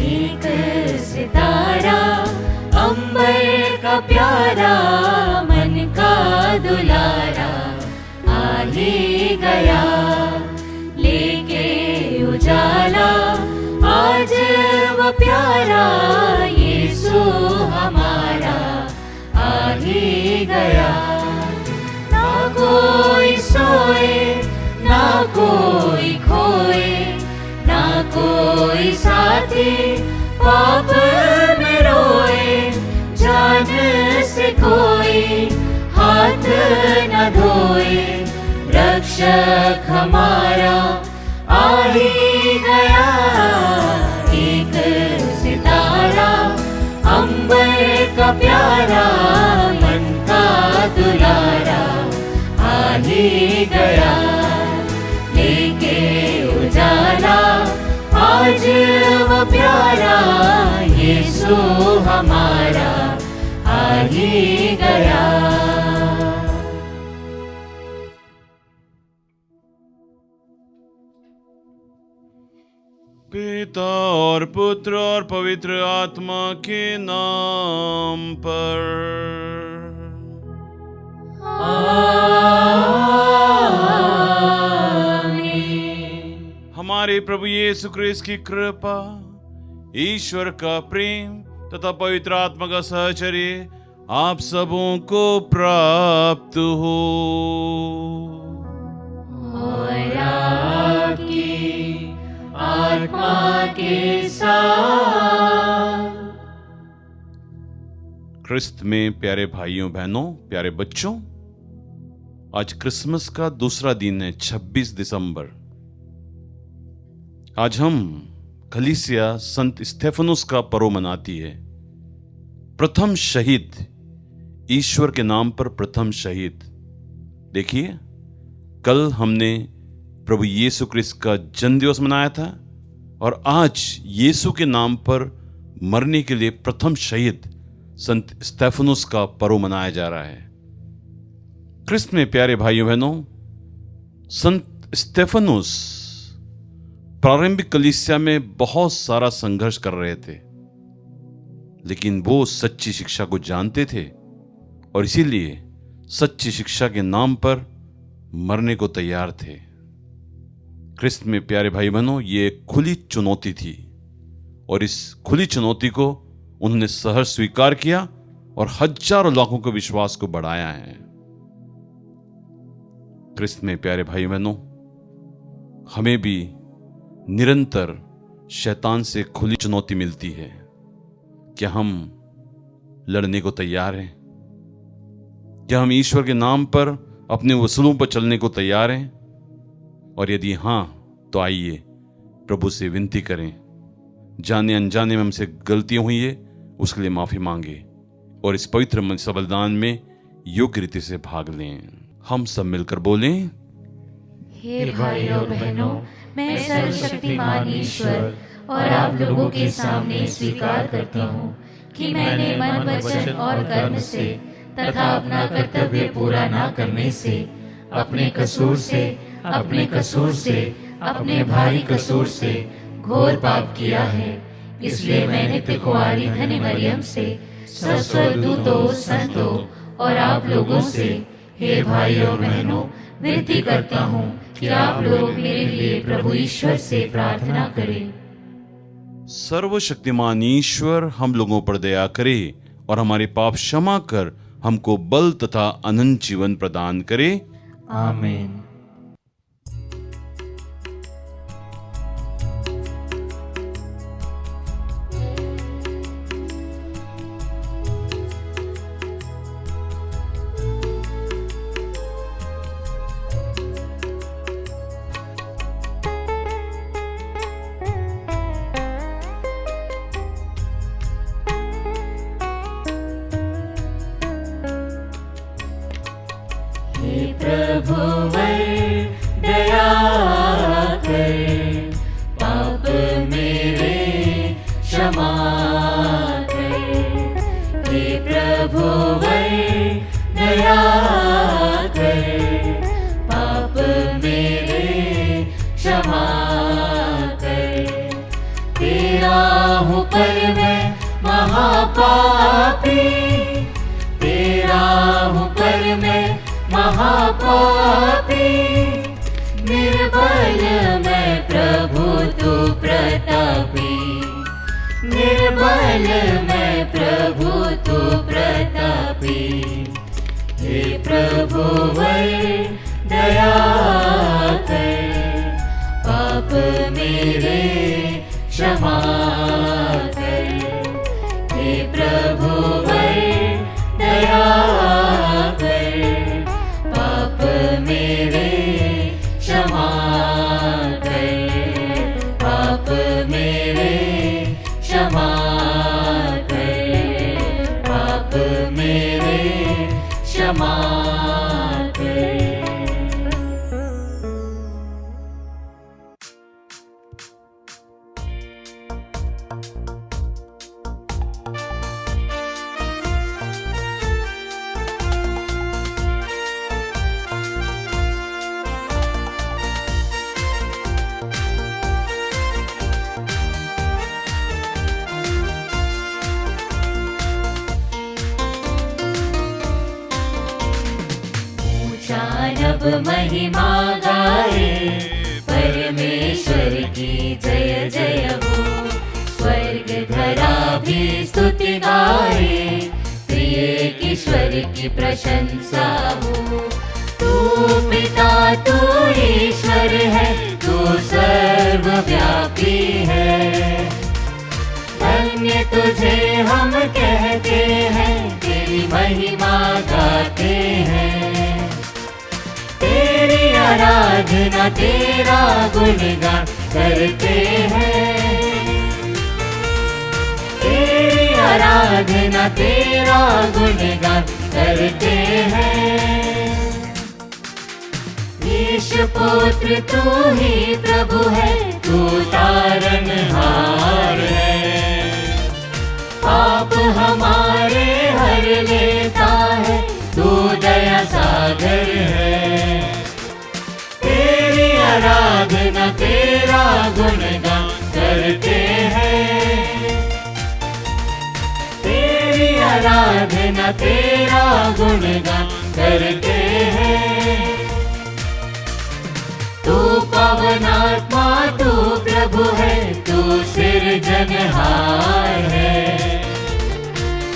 एक सितारा अंबर का प्यारा, मन का दुलारा आ ही गया, लेके उजाला आज वो प्यारा, यीशु हमारा आ ही गया। ना कोई सोए ना कोई खोए, ना कोई साथी पाप में रोए, जान से कोई हाथ न धोए, रक्षक हमारा आ ही गया। एक सितारा अंबर का प्यारा, मन का दुलारा आ ही गया, लेके उजाला आज वो प्यारा, यीशु हमारा आ ही गया। पिता और पुत्र और पवित्र आत्मा के नाम पर आमीन। हमारे प्रभु यीशु क्रिस्त की कृपा, ईश्वर का प्रेम तथा पवित्र आत्मा का सहचर्य आप सबों को प्राप्त हो। और आपकी आत्मा के साथ। क्रिस्त में प्यारे भाइयों बहनों, प्यारे बच्चों, आज क्रिसमस का दूसरा दिन है, 26 दिसंबर। आज हम कलीसिया संत स्टेफनुस का पर्व मनाती है। प्रथम शहीद, ईश्वर के नाम पर प्रथम शहीद। देखिए, कल हमने प्रभु यीशु क्रिस्त का जन्म दिवस मनाया था और आज यीशु के नाम पर मरने के लिए प्रथम शहीद संत स्टेफनुस का पर्व मनाया जा रहा है। क्रिस्त में प्यारे भाइयों बहनों, संत स्टेफनुस प्रारंभिक कलीसिया में बहुत सारा संघर्ष कर रहे थे, लेकिन वो सच्ची शिक्षा को जानते थे और इसीलिए सच्ची शिक्षा के नाम पर मरने को तैयार थे। क्रिस्त में प्यारे भाई बहनों, ये एक खुली चुनौती थी और इस खुली चुनौती को उन्होंने सहर्ष स्वीकार किया और हजारों लाखों के विश्वास को बढ़ाया है। क्रिस्त में प्यारे भाई बहनों, हमें भी निरंतर शैतान से खुली चुनौती मिलती है। क्या हम लड़ने को तैयार हैं? क्या हम ईश्वर के नाम पर अपने वसूलों पर चलने को तैयार हैं? और यदि हाँ, तो आइए प्रभु से विनती करें, जाने अनजाने में हमसे गलतियां हुई है उसके लिए माफी मांगे और इस पवित्र बलिदान में योग्य रीति से भाग लें। हम सब मिलकर बोलें, हे भाइयों और बहनों, मैं सर्वशक्तिमान ईश्वर और आप लोगों के सामने स्वीकार करती हूँ कि मैंने मन, वचन और कर्म से तथा अपना कर्तव्य पूरा न करने से, अपने कसूर से, अपने भारी कसूर से घोर पाप किया है। इसलिए मैं नित्य कुंवारी धन्य मरियम से, स्वर्गदूतों, संतों और आप लोगों से, हे भाइयों बहनों, विनती करता हूँ कि आप लोग मेरे लिए प्रभु ईश्वर से प्रार्थना करें। सर्वशक्तिमान ईश्वर हम लोगों पर दया करे और हमारे पाप क्षमा कर हमको बल तथा अनंत जीवन प्रदान करे। आमीन। प्रभुवर दया कर, पाप मेरे क्षमा कर। हे प्रभुवर दया कर, पाप मेरे क्षमा कर। तेरा हूँ पर मैं महापापी, तेरा हूँ पर मैं महापापी। निर्बल मैं प्रभु तू प्रतापी, निर्बल मैं प्रभु तू प्रतापी। हे प्रभु वर दया कर, पाप मेरे क्षमा कर। हे प्रभु वर दया कर, पाप मेरे क्षमा कर, पाप मेरे क्षमा कर, पाप मेरे क्षमा कर। नभ महिमा गाए, परमेश्वर की जय जय हो। स्वर्ग धरा भी स्तुति गाए, त्रिएक ईश्वर की प्रशंसा हो। तू पिता तू ईश्वर है, तू सर्वव्यापी है। धन्य तुझे हम कहते हैं, तेरी महिमा गाते हैं। तेरी आराधना तेरा गुणगान करते हैं, तेरी आराधना तेरा गुणगान करते हैं। ईश पुत्र तू ही प्रभु है, तू तारनहार है। पाप हमारे हर लेता है, तू दया सागर है। तेरी आराधना तेरा गुणगान करते हैं, तेरी आराधना तेरा गुणगान करते हैं। तू पवनात्मा तू प्रभु है, तू सिरजनहार है।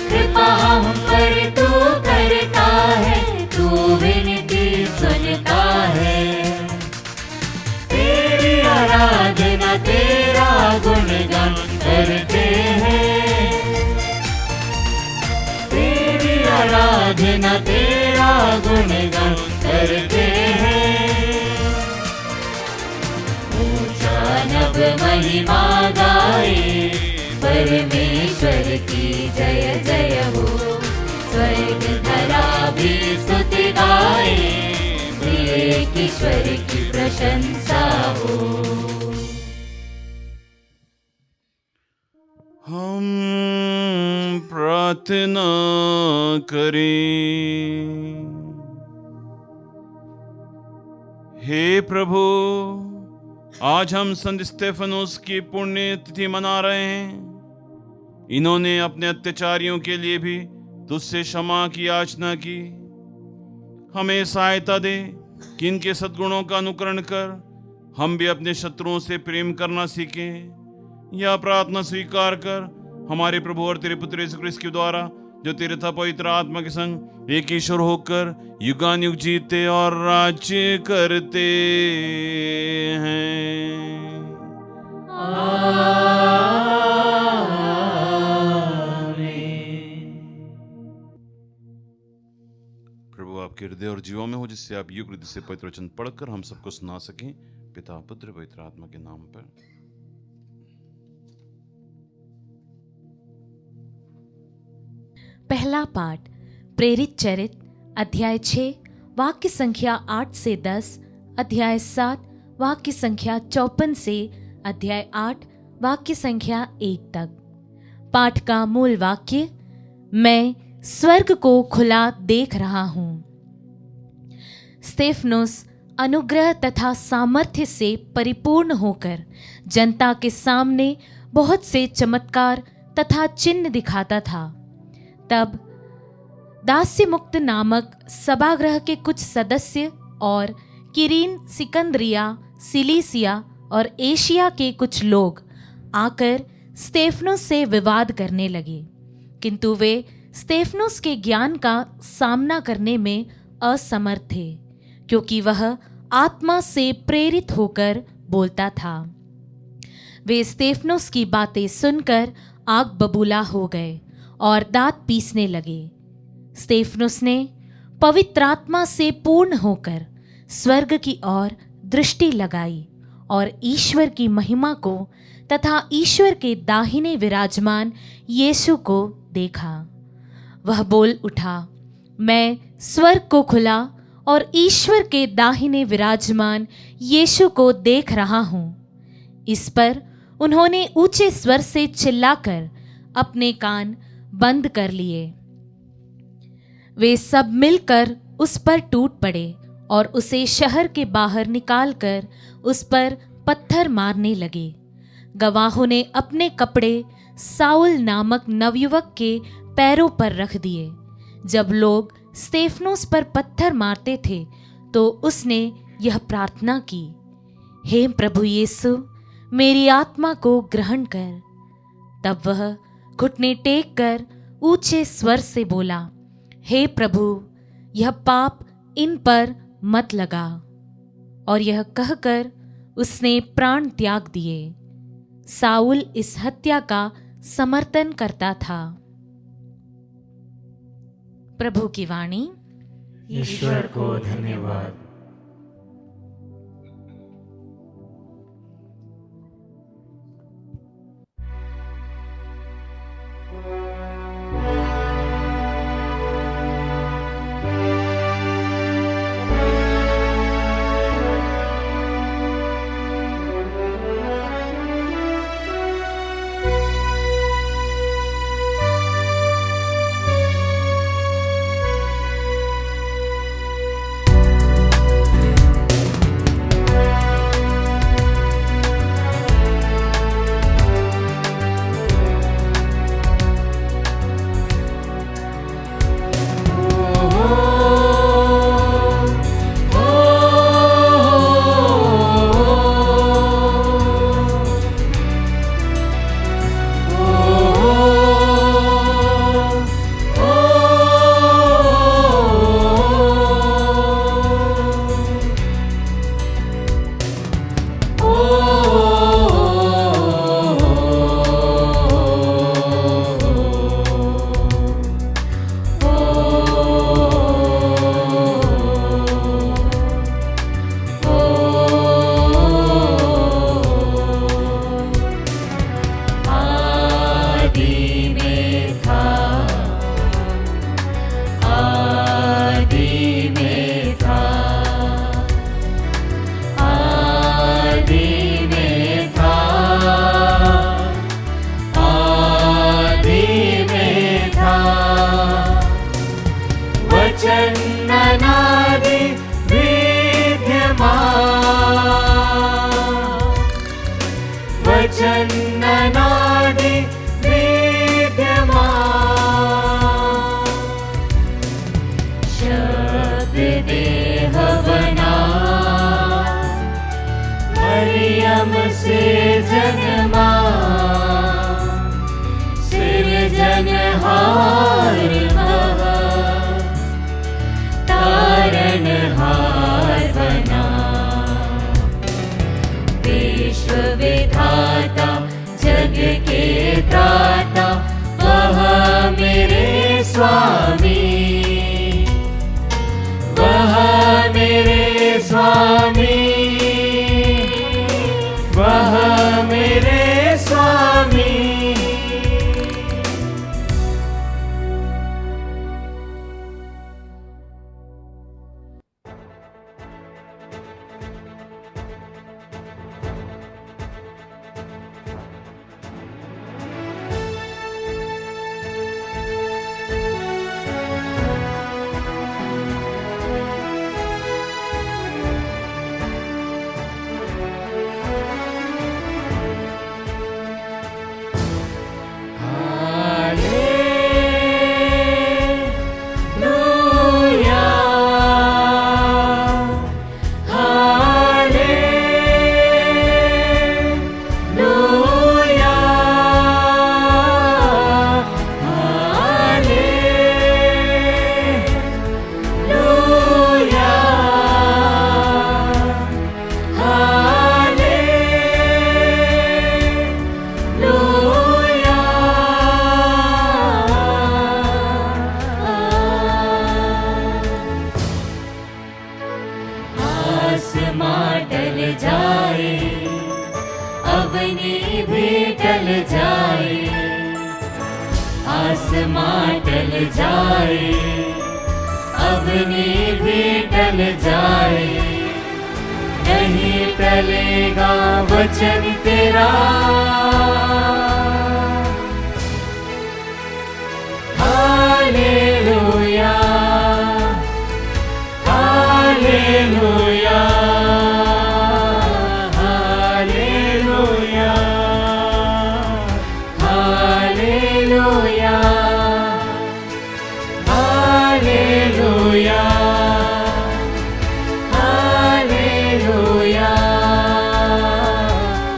कृपा हम पर तू करता है, तू विनती सुनता है। तेरी आराधना तेरा गुणगान करते हैं, तेरी आराधना तेरा गुणगान करते हैं। ऊंचा नभ महिमा गाए, परमेश्वर की जय जय हो। स्वर्ग धरा भी स्तुति गाए, त्रिएक ईश्वर की प्रशंसा हो। हम प्रार्थना करें। हे प्रभु, आज हम संत स्तेफनोस की पुण्य तिथि मना रहे हैं। इन्होंने अपने अत्याचारियों के लिए भी तुझसे क्षमा की याचना की। हमें सहायता दे कि इनके सद्गुणों का अनुकरण कर हम भी अपने शत्रुओं से प्रेम करना सीखें। यह प्रार्थना स्वीकार कर हमारे प्रभु और तेरे पुत्र यीशु ख्रिस्त के द्वारा, जो तेरे था पवित्र आत्मा के संग एक ईश्वर होकर युगानुयुग जीते और राज्य करते हैं। प्रभु आपके हृदय और जीवों में हो, जिससे आप युग हृदय से पवित्र वचन पढ़कर हम सबको सुना सकें। पिता पुत्र पवित्र आत्मा के नाम पर। पहला पाठ प्रेरित चरित अध्याय 6 वाक्य संख्या 8 से 10, अध्याय 7 वाक्य संख्या 54 से अध्याय 8 वाक्य संख्या 1 तक। पाठ का मूल वाक्य, मैं स्वर्ग को खुला देख रहा हूं। स्तेफनोस अनुग्रह तथा सामर्थ्य से परिपूर्ण होकर जनता के सामने बहुत से चमत्कार तथा चिन्ह दिखाता था। तब दास्य मुक्त नामक सभागृह के कुछ सदस्य और किरीन, सिकंदरिया, सिलीसिया और एशिया के कुछ लोग आकर स्तेफनुस से विवाद करने लगे, किंतु वे स्तेफनुस के ज्ञान का सामना करने में असमर्थ थे, क्योंकि वह आत्मा से प्रेरित होकर बोलता था। वे स्तेफनुस की बातें सुनकर आग बबूला हो गए और दांत पीसने लगे। स्तेफनुस ने पवित्र आत्मा से पूर्ण होकर स्वर्ग की ओर दृष्टि लगाई और ईश्वर की महिमा को तथा ईश्वर के दाहिने विराजमान यीशु को देखा। वह बोल उठा, मैं स्वर्ग को खुला और ईश्वर के दाहिने विराजमान यीशु को देख रहा हूँ। इस पर उन्होंने ऊंचे स्वर से चिल्लाकर अपने कान बंद कर लिए। वे सब मिलकर उस पर टूट पड़े और उसे शहर के बाहर निकालकर उस पर पत्थर मारने लगे। गवाहों ने अपने कपड़े साउल नामक नवयुवक के पैरों पर रख दिए। जब लोग स्तेफनुस पर पत्थर मारते थे तो उसने यह प्रार्थना की, हे प्रभु यीशु, मेरी आत्मा को ग्रहण कर। तब वह घुटने टेक कर ऊंचे स्वर से बोला, हे प्रभु, यह पाप इन पर मत लगा। और यह कहकर उसने प्राण त्याग दिए। साउल इस हत्या का समर्थन करता था। प्रभु की वाणी। ईश्वर को धन्यवाद। टल जाए, आसमां टल जाए, अग्नि भी टल जाए, नहीं टलेगा वचन तेरा। Hallelujah, hallelujah, hallelujah, hallelujah, hallelujah, hallelujah,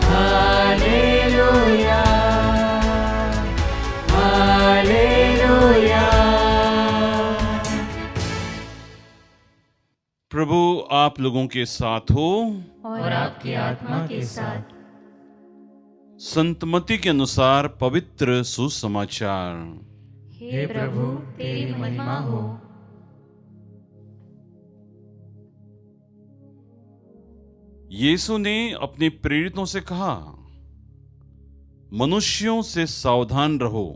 hallelujah, hallelujah. प्रभु आप लोगों के साथ हो और आपकी आत्मा के साथ। संतमती के अनुसार पवित्र सुसमाचार। हे प्रभु तेरी महिमा हो। यीशु ने अपने प्रेरितों से कहा, मनुष्यों से सावधान रहो,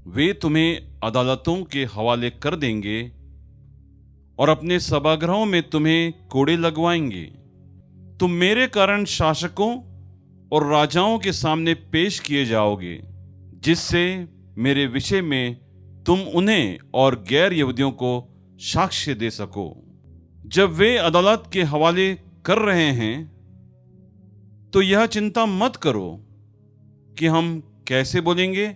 वे तुम्हें अदालतों के हवाले कर देंगे और अपने सभागृहों में तुम्हें कोड़े लगवाएंगे। तुम मेरे कारण शासकों और राजाओं के सामने पेश किए जाओगे, जिससे मेरे विषय में तुम उन्हें और गैर यहूदियों को साक्ष्य दे सको। जब वे अदालत के हवाले कर रहे हैं तो यह चिंता मत करो कि हम कैसे बोलेंगे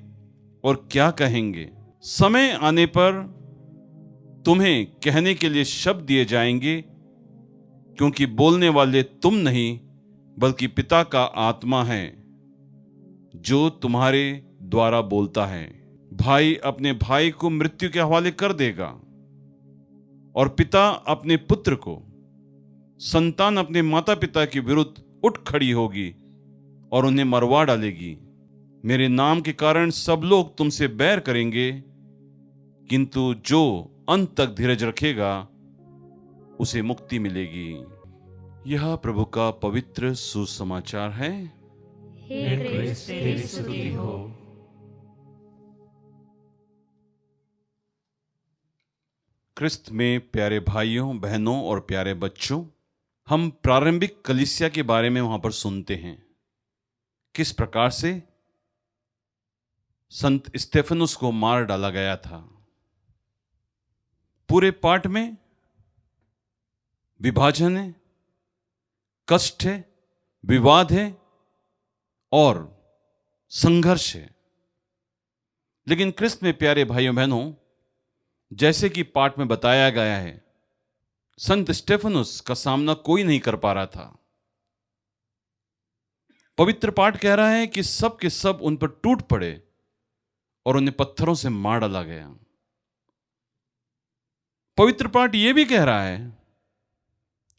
और क्या कहेंगे। समय आने पर तुम्हें कहने के लिए शब्द दिए जाएंगे, क्योंकि बोलने वाले तुम नहीं बल्कि पिता का आत्मा है जो तुम्हारे द्वारा बोलता है। भाई अपने भाई को मृत्यु के हवाले कर देगा और पिता अपने पुत्र को। संतान अपने माता पिता के विरुद्ध उठ खड़ी होगी और उन्हें मरवा डालेगी। मेरे नाम के कारण सब लोग तुमसे बैर करेंगे, किंतु जो अंत तक धीरज रखेगा उसे मुक्ति मिलेगी। यह प्रभु का पवित्र सुसमाचार है। हे क्रिस्त तेरी स्तुति हो। क्रिस्त में प्यारे भाइयों बहनों और प्यारे बच्चों, हम प्रारंभिक कलीसिया के बारे में वहां पर सुनते हैं किस प्रकार से संत स्तेफनुस को मार डाला गया था। पूरे पाठ में विभाजन है, कष्ट है, विवाद है और संघर्ष है। लेकिन क्रिस्त में प्यारे भाइयों बहनों, जैसे कि पाठ में बताया गया है, संत स्टेफनुस का सामना कोई नहीं कर पा रहा था। पवित्र पाठ कह रहा है कि सब के सब उन पर टूट पड़े और उन्हें पत्थरों से मार डाला गया। पवित्र पाठ यह भी कह रहा है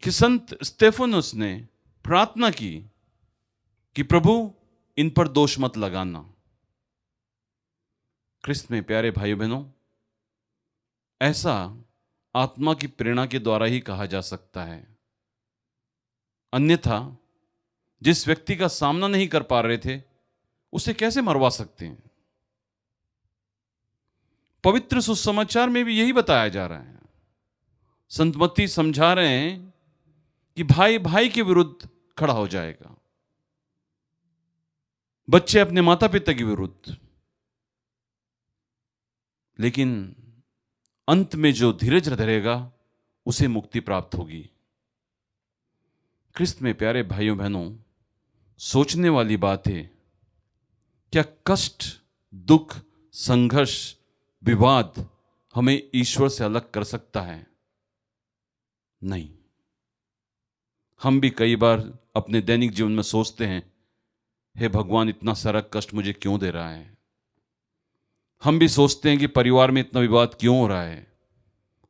कि संत स्तेफनुस ने प्रार्थना की कि प्रभु इन पर दोष मत लगाना। क्रिस्त में प्यारे भाइयों बहनों, ऐसा आत्मा की प्रेरणा के द्वारा ही कहा जा सकता है। अन्यथा जिस व्यक्ति का सामना नहीं कर पा रहे थे उसे कैसे मरवा सकते हैं। पवित्र सुसमाचार में भी यही बताया जा रहा है। संत मत्ती समझा रहे हैं कि भाई भाई के विरुद्ध खड़ा हो जाएगा, बच्चे अपने माता पिता के विरुद्ध, लेकिन अंत में जो धीरज धरेगा उसे मुक्ति प्राप्त होगी। क्रिस्त में प्यारे भाइयों बहनों, सोचने वाली बात है, क्या कष्ट, दुख, संघर्ष, विवाद हमें ईश्वर से अलग कर सकता है? नहीं। हम भी कई बार अपने दैनिक जीवन में सोचते हैं, हे भगवान, इतना सारा कष्ट मुझे क्यों दे रहा है। हम भी सोचते हैं कि परिवार में इतना विवाद क्यों हो रहा है।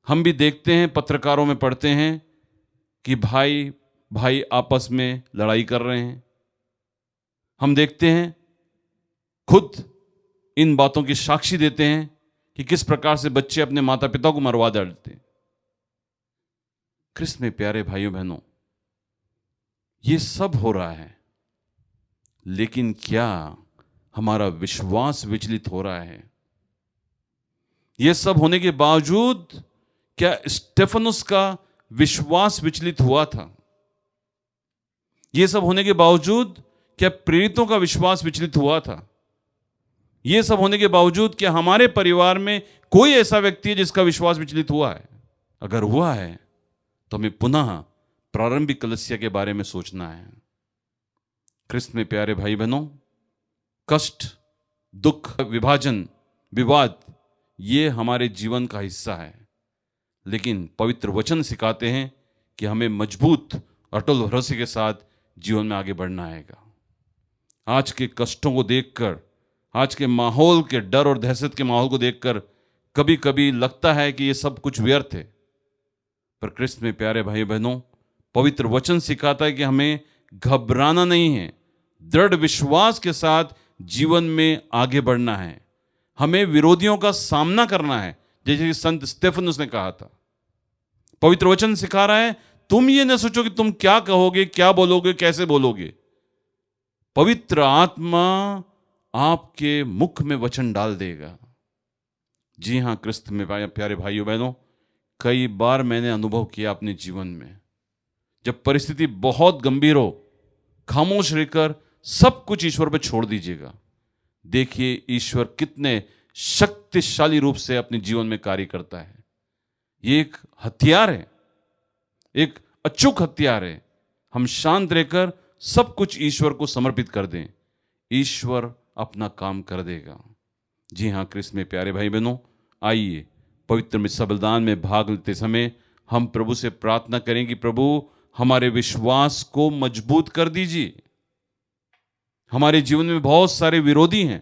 हम भी देखते हैं, पत्रकारों में पढ़ते हैं कि भाई भाई आपस में लड़ाई कर रहे हैं। हम देखते हैं, खुद इन बातों की साक्षी देते हैं कि किस प्रकार से बच्चे अपने माता पिता को मरवा डालते हैं। क्रिस्त में प्यारे भाइयों बहनों, ये सब हो रहा है, लेकिन क्या हमारा विश्वास विचलित हो रहा है। यह सब होने के बावजूद क्या स्टेफनुस का विश्वास विचलित हुआ था? यह सब होने के बावजूद क्या प्रेरितों का विश्वास विचलित हुआ था? यह सब होने के बावजूद क्या हमारे परिवार में कोई ऐसा व्यक्ति है जिसका विश्वास विचलित हुआ है? अगर हुआ है तो हमें पुनः प्रारंभिक कलीसिया के बारे में सोचना है। क्रिस्त में प्यारे भाई बहनों, कष्ट, दुख, विभाजन, विवाद ये हमारे जीवन का हिस्सा है, लेकिन पवित्र वचन सिखाते हैं कि हमें मजबूत अटल भरोसे के साथ जीवन में आगे बढ़ना आएगा। आज के कष्टों को देखकर, आज के माहौल के डर और दहशत के माहौल को देखकर कभी कभी लगता है कि ये सब कुछ व्यर्थ है, पर क्रिस्त में प्यारे भाई बहनों, पवित्र वचन सिखाता है कि हमें घबराना नहीं है, दृढ़ विश्वास के साथ जीवन में आगे बढ़ना है। हमें विरोधियों का सामना करना है, जैसे कि संत स्तेफनुस ने कहा था। पवित्र वचन सिखा रहा है, तुम ये न सोचो कि तुम क्या कहोगे, क्या बोलोगे, कैसे बोलोगे। पवित्र आत्मा आपके मुख में वचन डाल देगा। जी हां, क्रिस्त में प्यारे भाइयों बहनों, कई बार मैंने अनुभव किया अपने जीवन में, जब परिस्थिति बहुत गंभीर हो, खामोश रहकर सब कुछ ईश्वर पर छोड़ दीजिएगा। देखिए ईश्वर कितने शक्तिशाली रूप से अपने जीवन में कार्य करता है। ये एक हथियार है, एक अचूक हथियार है। हम शांत रहकर सब कुछ ईश्वर को समर्पित कर दें, ईश्वर अपना काम कर देगा। जी हां, क्रिस्त में प्यारे भाई बहनों, आइए पवित्र मिस्सा बलिदान में भाग लेते समय हम प्रभु से प्रार्थना करें कि प्रभु हमारे विश्वास को मजबूत कर दीजिए। हमारे जीवन में बहुत सारे विरोधी हैं,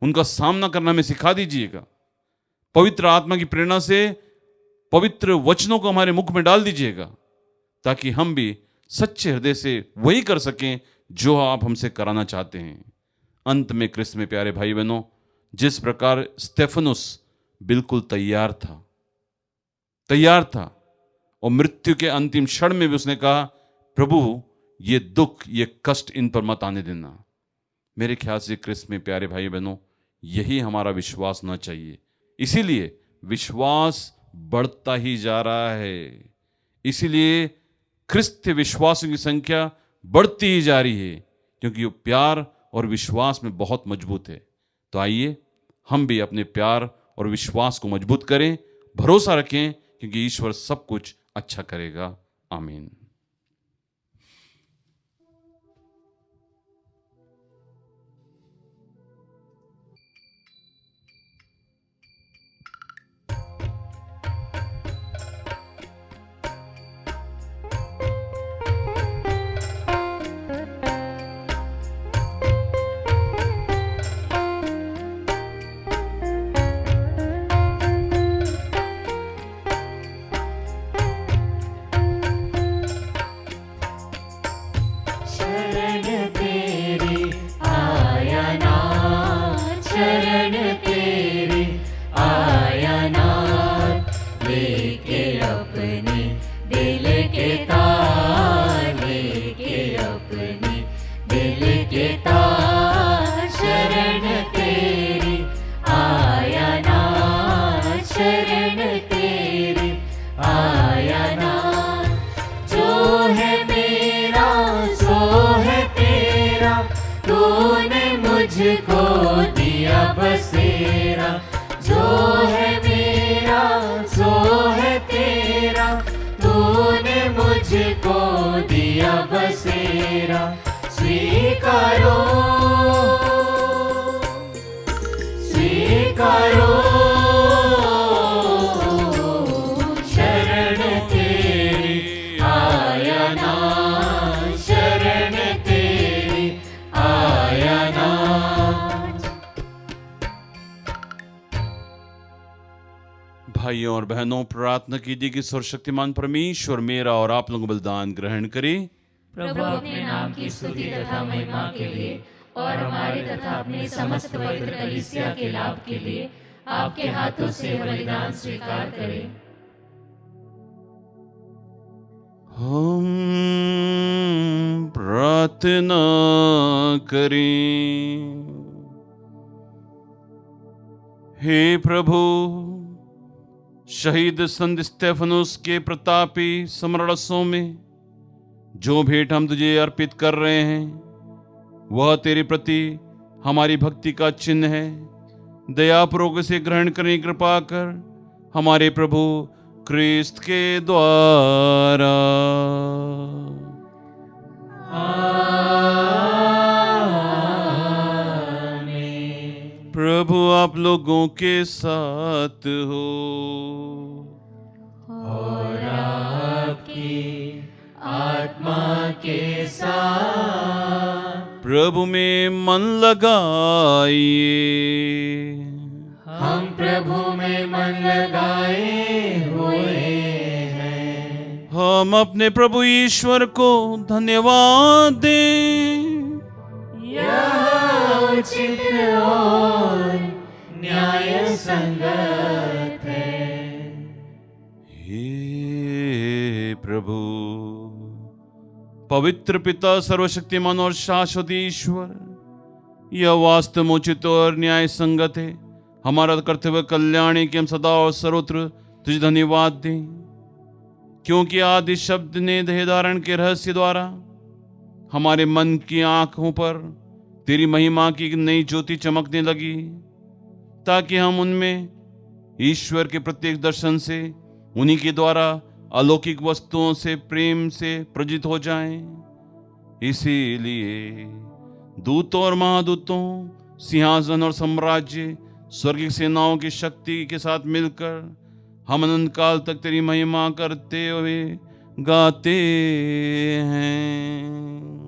उनका सामना करना हमें सिखा दीजिएगा। पवित्र आत्मा की प्रेरणा से पवित्र वचनों को हमारे मुख में डाल दीजिएगा, ताकि हम भी सच्चे हृदय से वही कर सकें जो आप हमसे कराना चाहते हैं। अंत में क्रिस्त में प्यारे भाई बहनों, जिस प्रकार स्तेफनुस बिल्कुल तैयार था और मृत्यु के अंतिम क्षण में भी उसने कहा, प्रभु ये दुख, ये कष्ट इन पर मत आने देना। मेरे ख्याल से क्रिस्त में प्यारे भाई बहनों, यही हमारा विश्वास होना चाहिए। इसीलिए विश्वास बढ़ता ही जा रहा है, इसीलिए क्रिस्त विश्वासियों की संख्या बढ़ती ही जा रही है, क्योंकि वो प्यार और विश्वास में बहुत मजबूत है। तो आइए हम भी अपने प्यार और विश्वास को मजबूत करें, भरोसा रखें, क्योंकि ईश्वर सब कुछ अच्छा करेगा। आमीन। मुझको दिया बसेरा, जो है मेरा सो है तेरा, तूने मुझको दिया बसेरा। स्वीकारो स्वीकारो शरण तेरी आया ना, शरण तेरी आया ना। भाइयों और बहनों, प्रार्थना कीजिए कि सर्वशक्तिमान परमेश्वर मेरा और आप लोगों को बलिदान ग्रहण करे। प्रभु अपने नाम की स्तुति तथा महिमा के लिए और हमारे तथा अपने समस्त पवित्र कलीसिया के लाभ के लिए आपके हाथों से बलिदान स्वीकार करें। हम प्रार्थना करें। हे प्रभु, शहीद संत स्तेफनुस के प्रतापी समरसों में जो भेंट हम तुझे अर्पित कर रहे हैं वह तेरे प्रति हमारी भक्ति का चिन्ह है। दयापूर्वक इसे ग्रहण करने की कृपा कर हमारे प्रभु क्रिस्त के द्वारा। प्रभु आप लोगों के साथ हो और आपकी आत्मा के साथ। प्रभु में मन लगाइए। हम प्रभु में मन लगाए हुए हैं। हम अपने प्रभु ईश्वर को धन्यवाद दें। यह उचित और न्याय संगत है। हे प्रभु, पवित्र पिता, सर्वशक्तिमान और शाश्वत ईश्वर, यह वास्तव में उचित और न्याय संगत है, हमारा कर्तव्य कल्याण है कि हम सदा और सर्वत्र तुझे धन्यवाद दें, क्योंकि आदि शब्द ने देह धारण के रहस्य द्वारा हमारे मन की आंखों पर तेरी महिमा की एक नई ज्योति चमकने लगी, ताकि हम उनमें ईश्वर के प्रत्येक दर्शन से उन्हीं के द्वारा अलौकिक वस्तुओं से प्रेम से प्रजित हो जाएं। इसीलिए दूतों और महादूतों, सिंहासन और साम्राज्य, स्वर्गीय सेनाओं की शक्ति के साथ मिलकर हम अनंत काल तक तेरी महिमा करते हुए गाते हैं।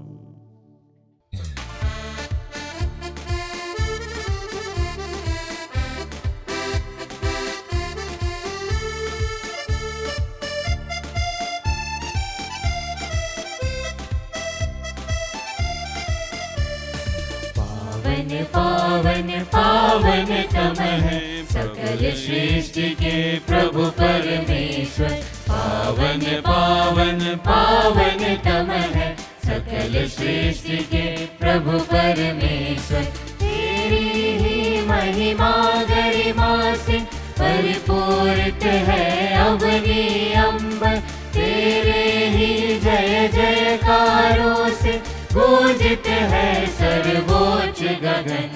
पावन पावन तम है सकल सृष्टि के प्रभु परमेश्वर। पावन पावन पावन तम है सकल सृष्टि के प्रभु परमेश्वर। तेरी ही महिमा गरिमा से परिपूरित है अवनी अंबर। तेरे ही जय जयकारों से गूंजित है सर्वोच्च गगन।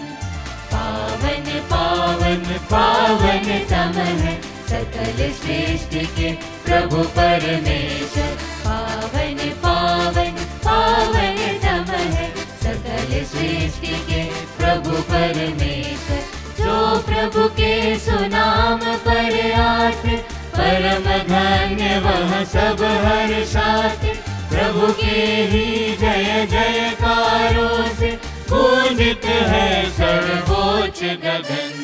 पावन पावन पावन तम है सकल सृष्टि के प्रभु परमेश्वर। पावन पावन पावन तम है सकल सृष्टि के प्रभु परमेश्वर। जो प्रभु के सुनाम पर आते परम धन्य वह सब हर्षाते। प्रभु के ही जय जयकारों से गूंजित है सर्वोच्च गगन।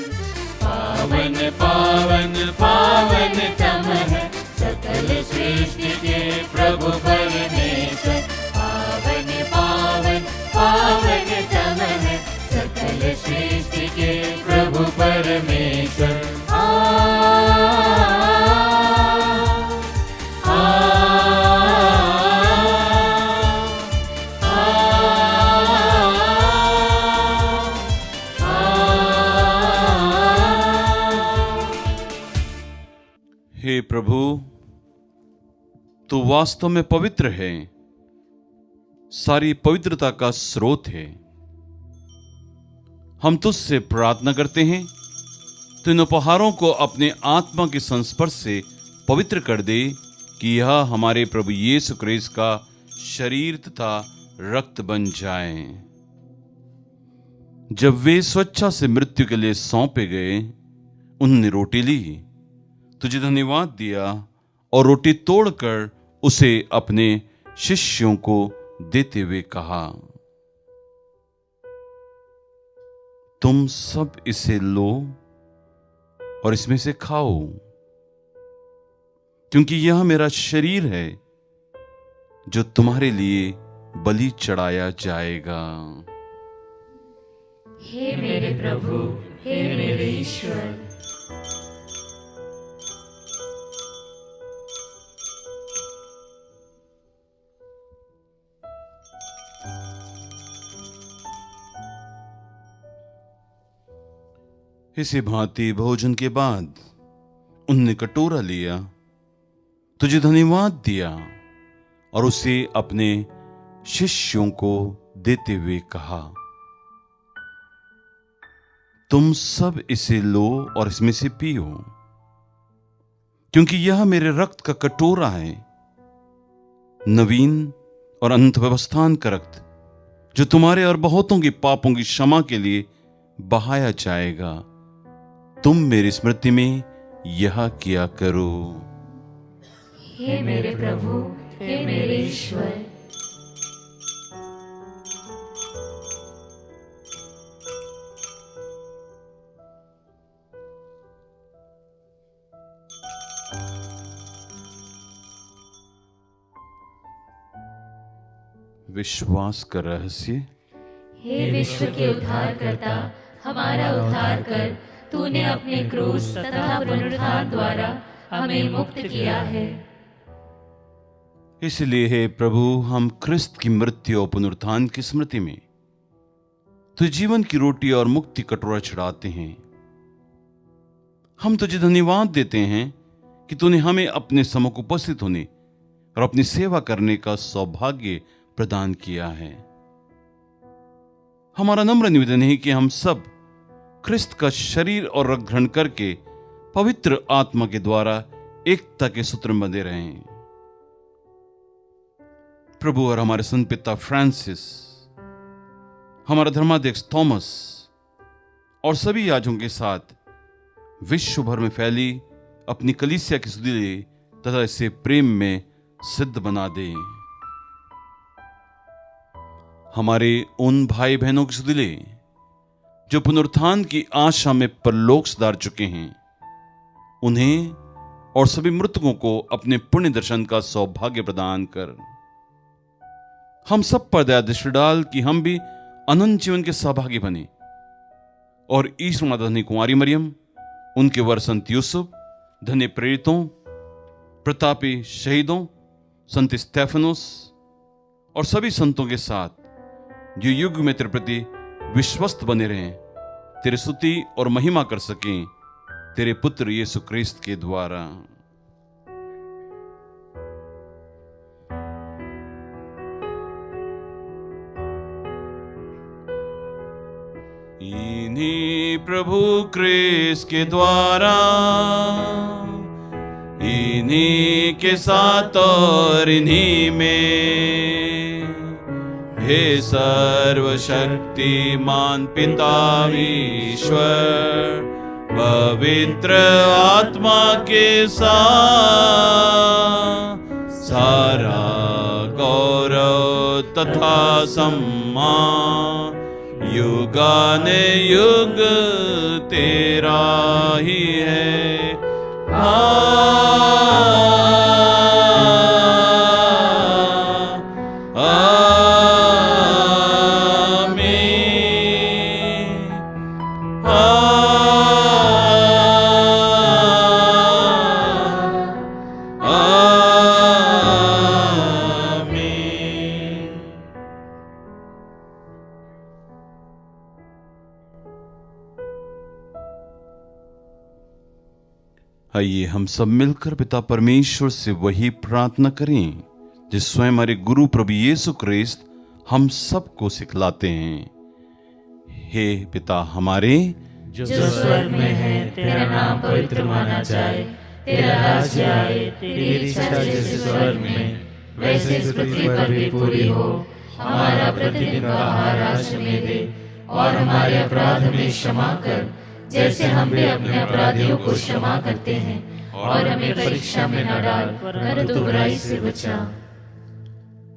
पावन पावन पावन तम है सकल सृष्टि के प्रभु परमेश्वर। पावन पावन पावन तम है सकल सृष्टि के प्रभु परमेश्वर। हे प्रभु, तू वास्तव में पवित्र है, सारी पवित्रता का स्रोत है। हम तुझसे प्रार्थना करते हैं तो इन उपहारों को अपने आत्मा के संस्पर्श से पवित्र कर दे कि यह हमारे प्रभु यीशु क्रिस्त का शरीर तथा रक्त बन जाए। जब वे स्वेच्छा से मृत्यु के लिए सौंपे गए, उन्होंने रोटी ली, तुझे धन्यवाद दिया और रोटी तोड़कर उसे अपने शिष्यों को देते हुए कहा, तुम सब इसे लो और इसमें से खाओ, क्योंकि यह मेरा शरीर है जो तुम्हारे लिए बलि चढ़ाया जाएगा। हे मेरे प्रभु, हे मेरे ईश्वर। इसी भांति भोजन के बाद उनने कटोरा लिया, तुझे धन्यवाद दिया और उसे अपने शिष्यों को देते हुए कहा, तुम सब इसे लो और इसमें से पियो, क्योंकि यह मेरे रक्त का कटोरा है, नवीन और अनंत व्यवस्थान का रक्त, जो तुम्हारे और बहुतों के पापों की क्षमा के लिए बहाया जाएगा। तुम मेरी स्मृति में यह किया करो। हे मेरे प्रभु, हे मेरे ईश्वर। विश्वास का रहस्य। हे विश्व के उद्धारकर्ता, हमारा उद्धार कर। तूने अपने क्रूस तथा पुनरुत्थान द्वारा हमें मुक्त किया है। इसलिए हे प्रभु, हम क्रिस्त की मृत्यु और पुनरुत्थान की स्मृति में तुझे जीवन की रोटी और मुक्ति कटोरा चढ़ाते हैं। हम तुझे धन्यवाद देते हैं कि तूने हमें अपने सम्मुख उपस्थित होने और अपनी सेवा करने का सौभाग्य प्रदान किया है। हमारा नम्र निवेदन है कि हम सब क्रिस्त का शरीर और रक्त ग्रहण करके पवित्र आत्मा के द्वारा एकता के सूत्र में बंधे रहें। प्रभु और हमारे संत पिता फ्रांसिस, हमारा धर्माध्यक्ष थॉमस और सभी याजकों के साथ विश्व भर में फैली अपनी कलीसिया की सुधि तथा इसे प्रेम में सिद्ध बना दे। हमारे उन भाई बहनों की सुधि जो पुनरुत्थान की आशा में परलोक सुधार चुके हैं, उन्हें और सभी मृतकों को अपने पुण्य दर्शन का सौभाग्य प्रदान कर। हम सब पर दया दृष्टि डाल कि हम भी अनंत जीवन के सहभागी बने और ईश्वर माता धन्य कुंवारी मरियम, उनके वर संत यूसुफ, धन्य प्रेरितों, प्रतापी शहीदों, संत स्टेफनोस और सभी संतों के साथ जो युग में तेरे प्रति विश्वस्त बने रहें, तेरे स्तुति और महिमा कर सकें, तेरे पुत्र यीशु क्रिस्त के द्वारा। इन्हीं प्रभु क्रिस्त के द्वारा, इन्हीं के साथ और इन्हीं में, हे सर्वशक्तिमान पिता ईश्वर, पवित्र आत्मा के साथ सारा गौरव तथा सम्मान युगाने युग तेरा ही है। आइए हम सब मिलकर पिता परमेश्वर से वही प्रार्थना करें जिस स्वयं हमारे गुरु प्रभु यीशु क्रिस्त हम सबको सिखलाते हैं। हे पिता हमारे जो स्वर्ग में है, तेरा नाम पवित्र माना जाए, तेरा राज्य आए, तेरी इच्छा जैसे स्वर्ग में वैसे इस पृथ्वी पर भी पूरी हो। हमारा प्रतिदिन का आहार आज हमें दे और हमारे अपराध हमें क्षमा कर, जैसे हम भी अपने अपराधियों को क्षमा करते हैं, और हमें परीक्षा में न डाल, परंतु बुराई से बचा।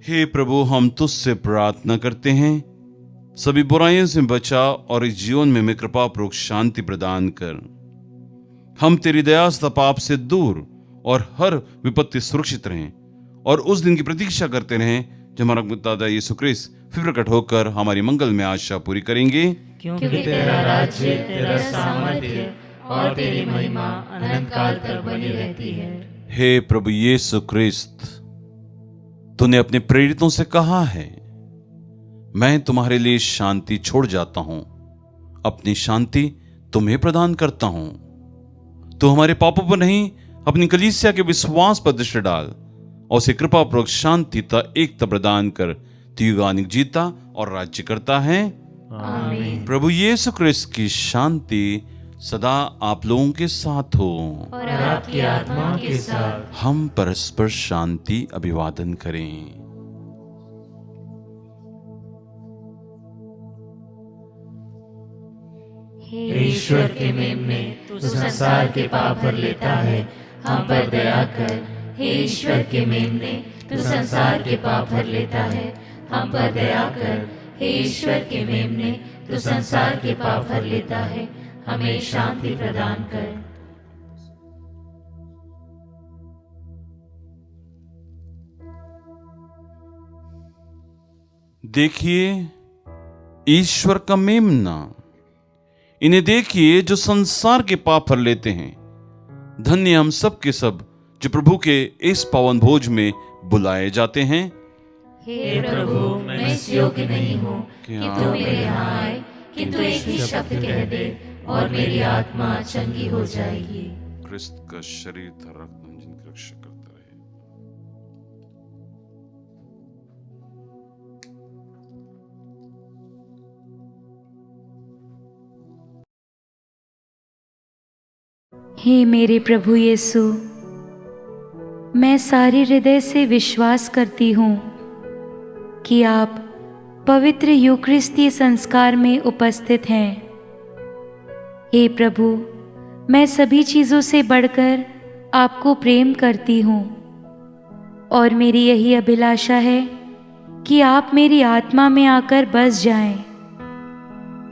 हे प्रभु, हम तुझसे प्रार्थना करते हैं, सभी बुराइयों से बचा और इस जीवन में कृपा पूर्वक शांति प्रदान कर। हम तेरी दया से पाप से दूर और हर विपत्ति सुरक्षित रहें और उस दिन की प्रतीक्षा करते रहें जब हमारा मुक्तिदाता यीशु क्रिस्त फिर प्रकट होकर हमारी मंगल में आशा पूरी करेंगे। क्योंकि तेरा राज्य, तेरा सामर्थ्य और तेरी महिमा अनंत काल तक बनी रहती है। हे प्रभु यीशु क्रिस्त, तूने अपने प्रेरितों से कहा है, मैं तुम्हारे लिए शांति छोड़ जाता हूं, अपनी शांति तुम्हें प्रदान करता हूं। तो हमारे पापों पर नहीं, अपनी कलीसिया के विश्वास पर दृष्टि डाल और उसे कृपा पूर्वक शांति तथा एकता प्रदान कर युगानुग जीता और राज्य करता है। आमीन। प्रभु यीशु क्रिस्त की शांति सदा आप लोगों के साथ हो और आपकी आत्मा के साथ। हम परस्पर शांति अभिवादन करें। हे ईश्वर के मेमने, तू संसार के पाप भर लेता है, हम पर दया कर। हे ईश्वर के मेमने, तू संसार के पाप भर लेता है, हम पर दया कर। हे ईश्वर के मेमने, तू संसार के पाप भर लेता है, हमें शांति प्रदान कर। देखिए ईश्वर का मेमना, इन्हें देखिए जो संसार के पाप भर लेते हैं। धन्य हम सब के सब जो प्रभु के इस पावन भोज में बुलाए जाते हैं। हे प्रभु, मैं इस योग्य नहीं हूँ कि तू मेरे यहाँ आए, किंतु एक ही शब्द कह दे और मेरी आत्मा चंगी हो जाएगी। क्रिस्त का शरीर था, रक्त जिनकी रक्षा करता रहे। हे मेरे प्रभु यीशु, मैं सारे हृदय से विश्वास करती हूँ कि आप पवित्र यूकरिस्तीय संस्कार में उपस्थित हैं। हे प्रभु, मैं सभी चीज़ों से बढ़कर आपको प्रेम करती हूँ और मेरी यही अभिलाषा है कि आप मेरी आत्मा में आकर बस जाएं,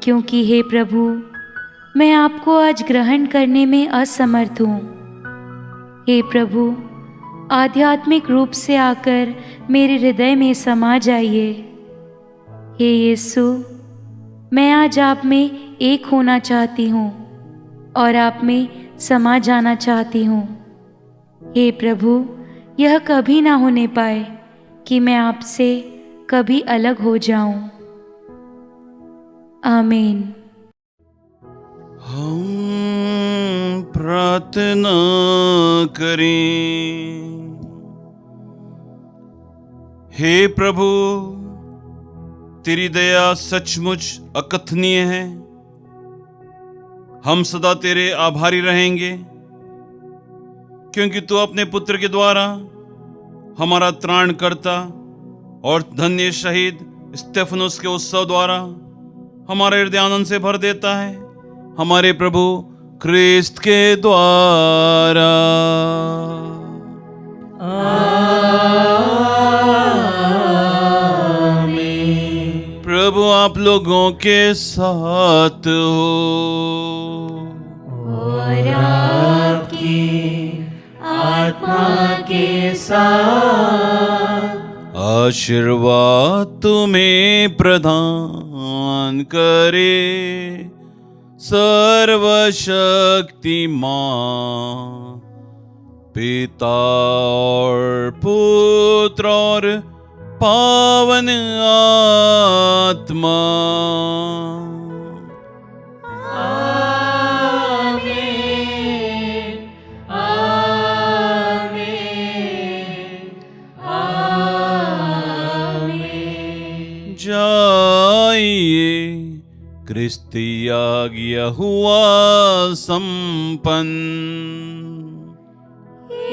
क्योंकि हे प्रभु, मैं आपको आज ग्रहण करने में असमर्थ हूँ। हे प्रभु, आध्यात्मिक रूप से आकर मेरे हृदय में समा जाइए। हे यीशु, मैं आज आप में एक होना चाहती हूँ और आप में समा जाना चाहती हूँ। हे प्रभु, यह कभी ना होने पाए कि मैं आपसे कभी अलग हो जाऊं। आमीन। हम प्रार्थना करें। हे प्रभु, तेरी दया सचमुच अकथनीय है। हम सदा तेरे आभारी रहेंगे, क्योंकि तू अपने पुत्र के द्वारा हमारा त्राणकर्ता और धन्य शहीद स्तेफनुस के उत्सव द्वारा हमारे हृदय आनंद से भर देता है। हमारे प्रभु क्रिस्त के द्वारा। आमीन। प्रभु आप लोगों के साथ हो और आपकी आत्मा के साथ। आशीर्वाद तुम्हें प्रदान करे सर्वशक्तिमान पिता और पुत्र और पावन आत्मा। आमीन। आमीन। आमीन। जाइए, क्रिस्ती आज्ञा हुआ संपन्न।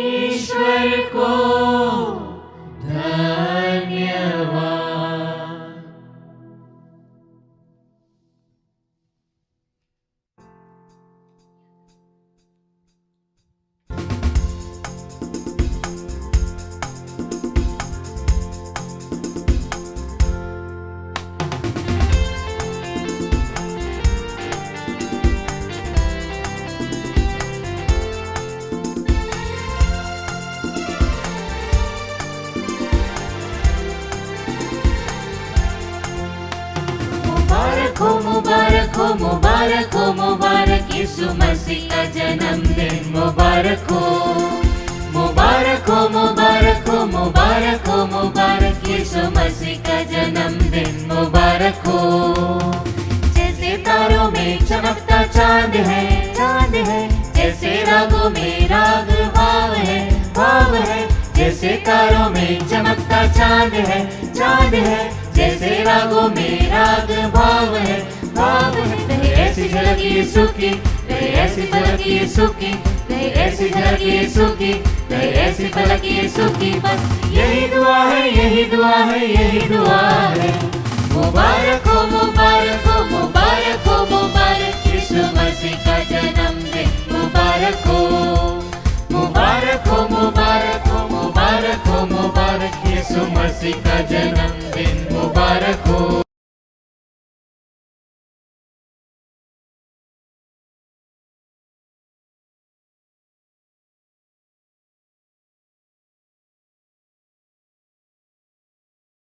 ईश्वर को धन्यवाद। मुबारक हो, मुबारक हो, मुबारक यीशु मसीह का जन्मदिन मुबारक हो। मुबारक हो, मुबारक हो, मुबारक हो, मुबारक यीशु मसीह का जन्मदिन मुबारक हो। जैसे तारों में चमकता चांद है, चांद है। जैसे रागों में राग भाव है, भाव है। जैसे तारों में चमकता चांद है, चांद है। जैसे रागों में राग भाव है, भाव है। रहे ऐसी झलक यीशु की, रहे ऐसी झलक यीशु की, रहे ऐसी झलक यीशु की, रहे ऐसी झलक यीशु की। बस यही दुआ है, यही दुआ है, यही दुआ है। मुबारक हो, मुबारक हो, मुबारक हो, मुबारक यीशु मसीह का जन्मदिन मुबारक हो। मुबारक हो, मुबारक हो, मुबारक हो, मुबारक यीशु मसीह का जन्म